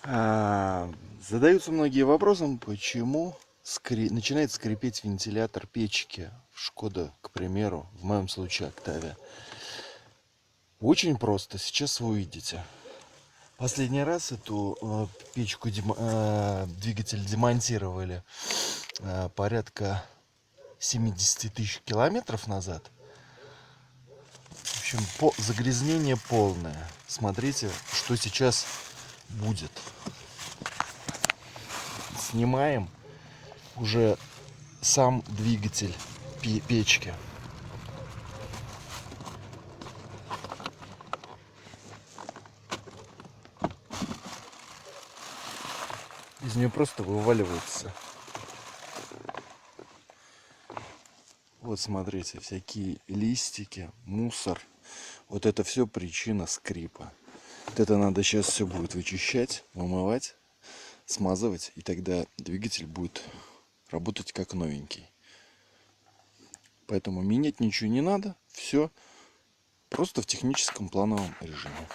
Задаются многие вопросом, почему начинает скрипеть вентилятор печки в Шкода, к примеру, в моем случае Октавия. Очень просто, сейчас вы увидите. Последний раз эту печку, двигатель демонтировали порядка 70 тысяч километров назад. В общем, загрязнение полное. Смотрите, что сейчас будет. Снимаем уже сам двигатель печки. Из нее просто вываливается. Вот смотрите, всякие листики, мусор. Вот это все причина скрипа. Вот это надо сейчас все будет вычищать, вымывать, смазывать, и тогда двигатель будет работать как новенький. Поэтому менять ничего не надо, все просто в техническом плановом режиме.